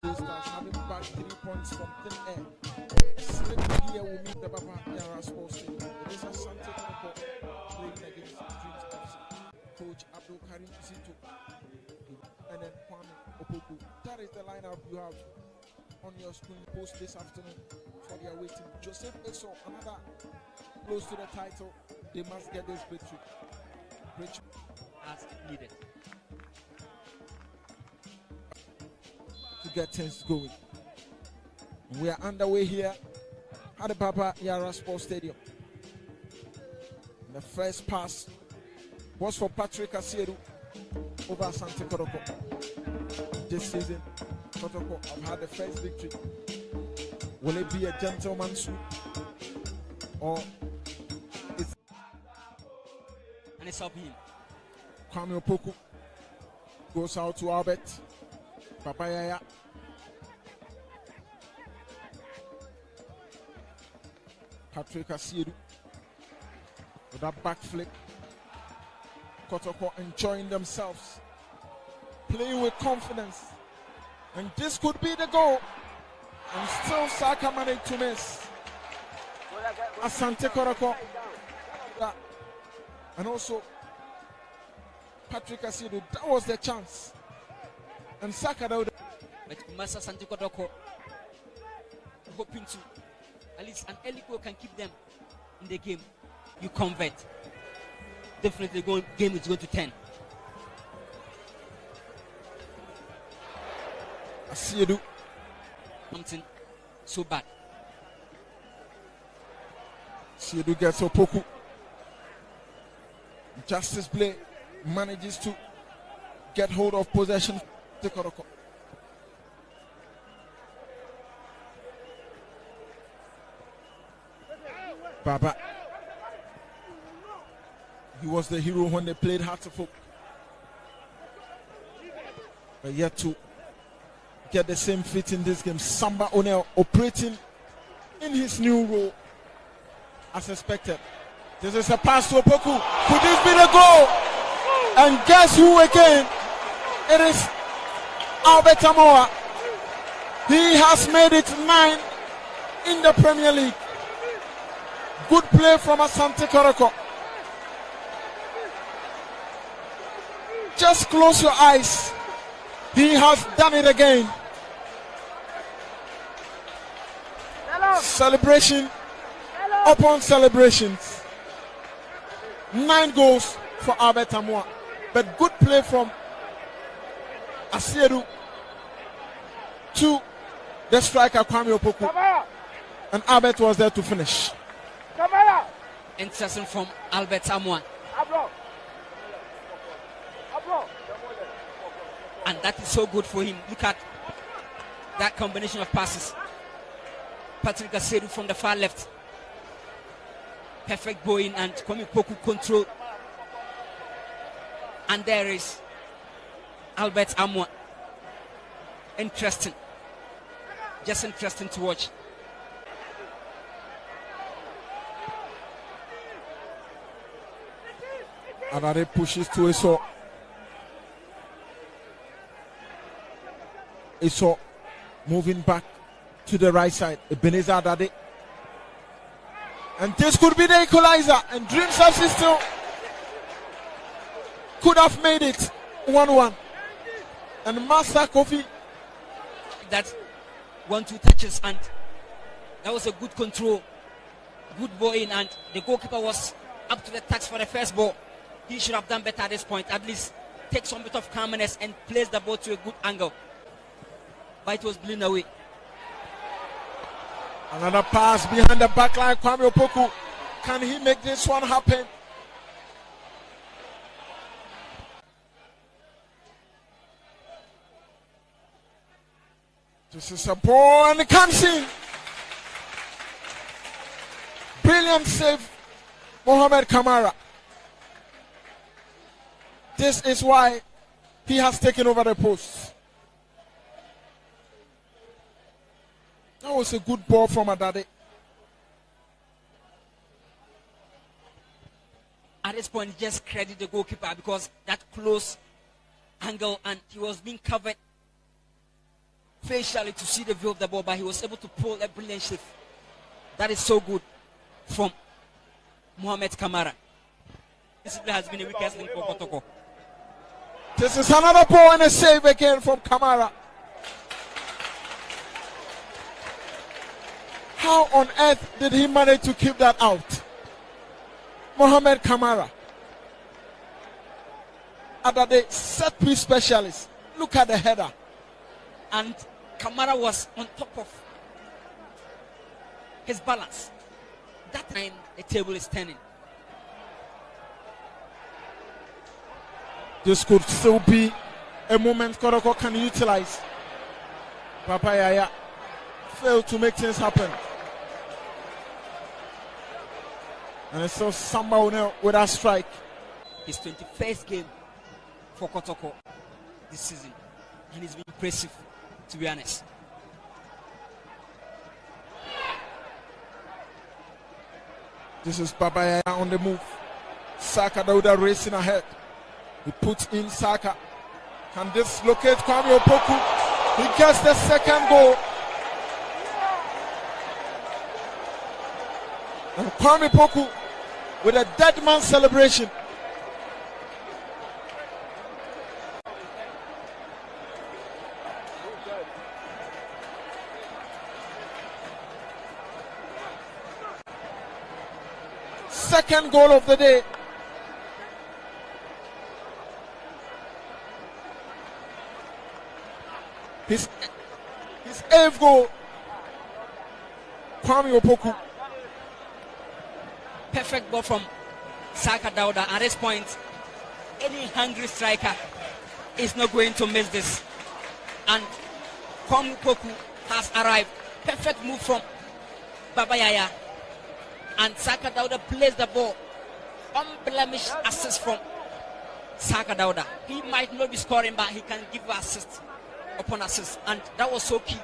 Having back 3 points from thin air. Slip here will meet the Baba Yara Sports Stadium. It is Asante Kotoko playing against Dreams FC. Coach Abdul Karim Zito and then Kwame Opoku. That is the lineup you have on your screen post this afternoon for their waiting. Joseph Eso, another close to the title. They must get this victory. As needed. To get things going. We are underway here at the Baba Yara Sports Stadium. The first pass was for Patrick Asiedu over Asante Kotoko. This season, Kotoko have had the first victory. Will it be a gentleman's sweep or it's and it's up him? Kwame Opoku goes out to Albert. Papayaya. Patrick Asiedu with that back flip. Kotoko enjoying themselves, playing with confidence, and this could be the goal. And still Saka managed to miss. Asante Kotoko and also Patrick Asiedu. That was the chance. And Saka that would. But Masa Asante Kotoko hoping to at least an early goal can keep them in the game. You convert. Definitely the game is going to 10. Asiedu. Something so bad. Asiedu gets Opoku. Justice play manages to get hold of possession. Baba. He was the hero when they played Hartlepool. But yet to get the same fit in this game. Samba O'Neil operating in his new role as expected. This is a pass to Opoku. Could this be the goal? And guess who again? It is Albert Amoa. He has made it 9 in the Premier League. Good play from Asante Kotoko. Just close your eyes. He has done it again. Celebration upon celebrations. 9 goals for Albert Amoa. But good play from Asiedu to the striker Kwame Opoku. And Albert was there to finish. Interesting from Albert Amoa. And that is so good for him. Look at that combination of passes. Patrick Asiedu from the far left. Perfect bowling and Kwame Opoku control. And there is Albert Amoa. Interesting. Just interesting to watch. Another pushes to Eso. Eso moving back to the right side. Ebenezer Adade. And this could be the equalizer. And Dreams FC still could have made it 1-1. And Master Kofi. That 1-2 touches, and that was a good control. Good ball in, and the goalkeeper was up to the task for the first ball. He should have done better at this point. At least take some bit of calmness and place the ball to a good angle. But it was blown away. Another pass behind the back line. Kwame Opoku. Can he make this one happen? This is a ball and it comes in. Brilliant save, Mohamed Kamara. This is why he has taken over the post. That was a good ball from Adade. At this point, just credit the goalkeeper because that close angle, and he was being covered facially to see the view of the ball, but he was able to pull a brilliant shift. That is so good from Mohamed Kamara. This has been a weakest link for Kotoko. This is another ball and a save again from Kamara. How on earth did he manage to keep that out? Mohamed Kamara. The set piece specialist. Look at the header. And Kamara was on top of his balance. That time the table is turning. This could still be a moment Kotoko can utilize. Papayaya failed to make things happen. And it's still Samba with that strike. His 21st game for Kotoko this season. And it's been impressive, to be honest. This is Papayaya on the move. Saka Dauda racing ahead. He puts in Saka. Can this locate Kwame Opoku? He gets the second goal. And Kwame Opoku with a dead man celebration. Second goal of the day. His 8th goal. Kwame Opoku. Perfect ball from Saka Dauda. At this point, any hungry striker is not going to miss this. And Kwame Opoku has arrived. Perfect move from Babayaya. And Saka Dauda plays the ball. Unblemished assist from Saka Dauda. He might not be scoring, but he can give assist upon assist. And that was so key.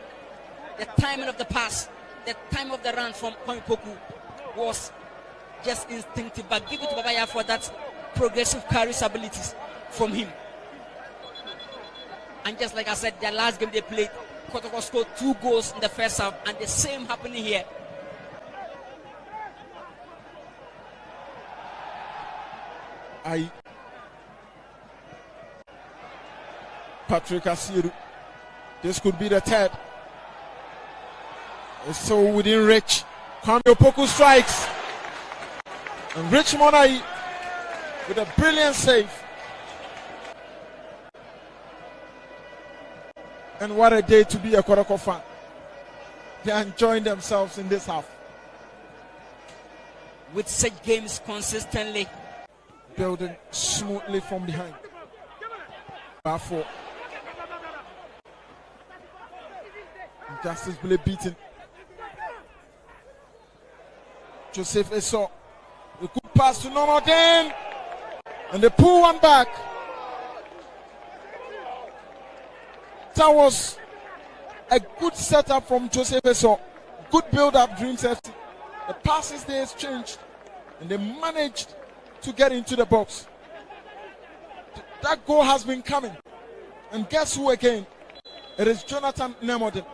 The timing of the pass, the time of the run from Kwame Opoku was just instinctive. But give it to Babaya for that progressive carries abilities from him. And just like I said, their last game they played, Kotoko scored 2 goals in the first half, and the same happening here. Patrick Asiru. This could be the third. It's so within reach. Kwame Opoku strikes. And Rich Monai with a brilliant save. And what a day to be a Kotoko fan. They are enjoying themselves in this half. With such games consistently. Building smoothly from behind. Therefore, Justice Billy beaten. Joseph Esau. A good pass to Nomadin. And they pull one back. That was a good setup from Joseph Esau. Good build-up, Dreams FC. The passes they exchanged. And they managed to get into the box. That goal has been coming. And guess who again? It is Jonathan Nemodin.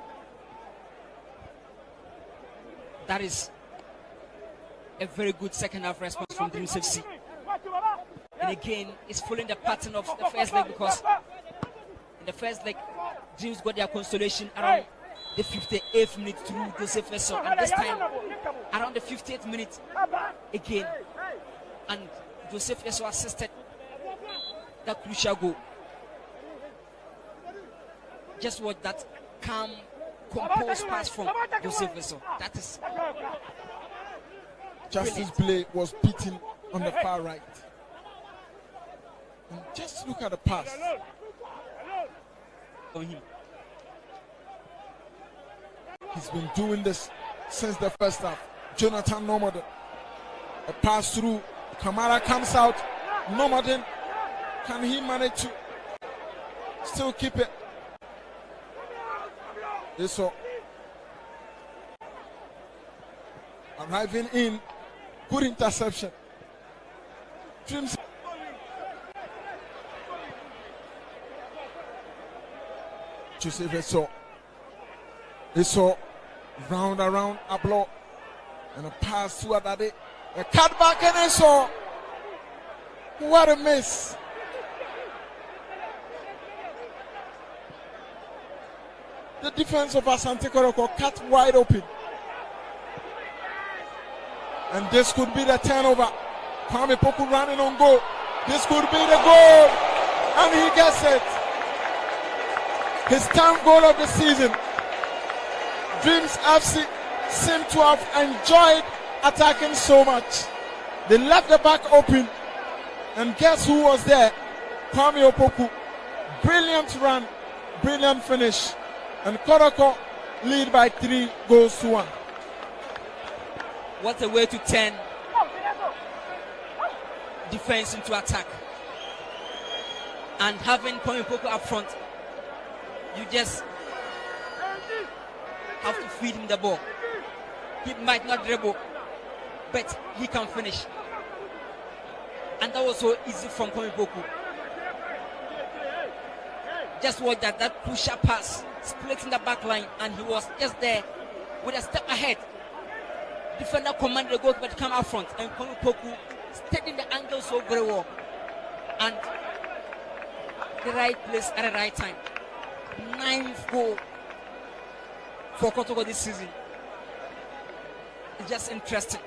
That is a very good second half response from Dreams FC. And again, it's following the pattern of the first leg, because in the first leg, Dreams got their consolation around the 58th minute through Joseph Esau. And this time, around the 58th minute, again. And Joseph Esau assisted that crucial goal. Just watch that calm, composed pass from Joseph Esau. That is Justice Blay was beaten on the far right. And just look at the pass on him. He's been doing this since the first half. Jonathan Nomadin. A pass through. Kamara comes out. Nomadin. Can he manage to still keep it? So arriving in. Good interception. Dreams. Joseph Esau They saw round around a block and a pass to Adade. A cut back and they saw. What a miss. The defense of Asante Kotoko cut wide open. And this could be the turnover. Kwame Poku running on goal. This could be the goal. And he gets it. His 10th goal of the season. Dreams FC seem to have enjoyed attacking so much. They left the back open. And guess who was there? Kwame Opoku. Brilliant run. Brilliant finish. And Kotoko lead by 3 goals to 1. What a way to turn defense into attack. And having Kwame Opoku up front, you just have to feed him the ball. He might not dribble, but he can finish. And that was so easy from Kwame Opoku. Just watch that push-up pass, splitting the back line, and he was just there with a step ahead. Defender commanded the goalkeeper to come out front, and Kwame Opoku steadying the angle so very well. And the right place at the right time. 9th goal for Kotoko this season. It's just interesting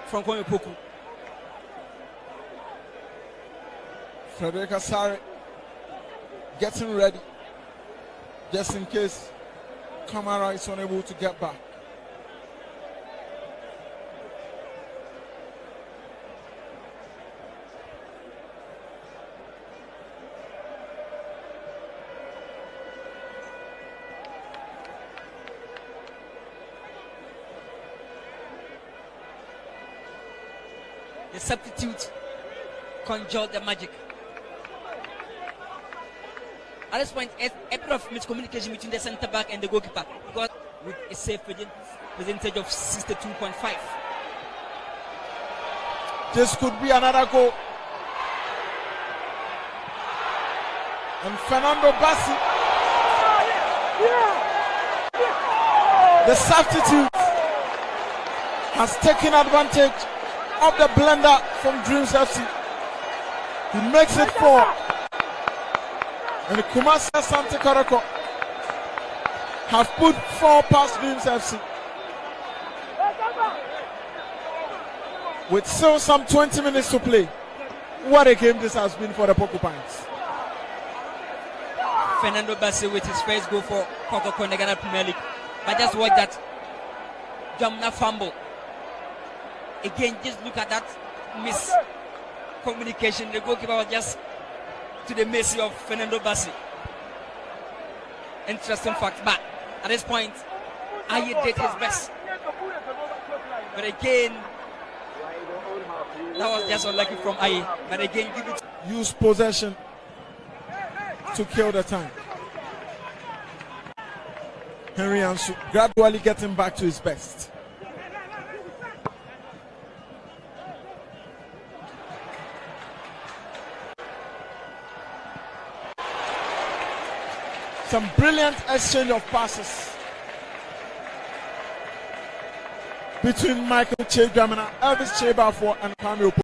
from Kwame Opoku. Frederick Asare getting ready just in case Kamara is unable to get back. The substitute conjured the magic. At this point, a bit of miscommunication between the centre back and the goalkeeper, because with a safe percentage of 62.5. This could be another goal. And Fernando Bassi, the substitute, has taken advantage of the blender from Dreams FC. He makes it 4. And Kumasi Asante Kotoko have put 4 past Dreams FC. With still some 20 minutes to play. What a game this has been for the Porcupines. Fernando Bassi with his first goal for Kotoko in the Ghana Premier League. But just watch that Jamna fumble. Again, just look at that miscommunication. The goalkeeper was just to the mercy of Fernando Bassi. Interesting fact, but at this point, Aye did his best. But again, that was just unlucky from Aye. But again, give it. Use possession to kill the time. Henry Ansu gradually getting back to his best. Some brilliant exchange of passes between Michael Chedramina, Elvis Chebafor, and Kwame Opoku.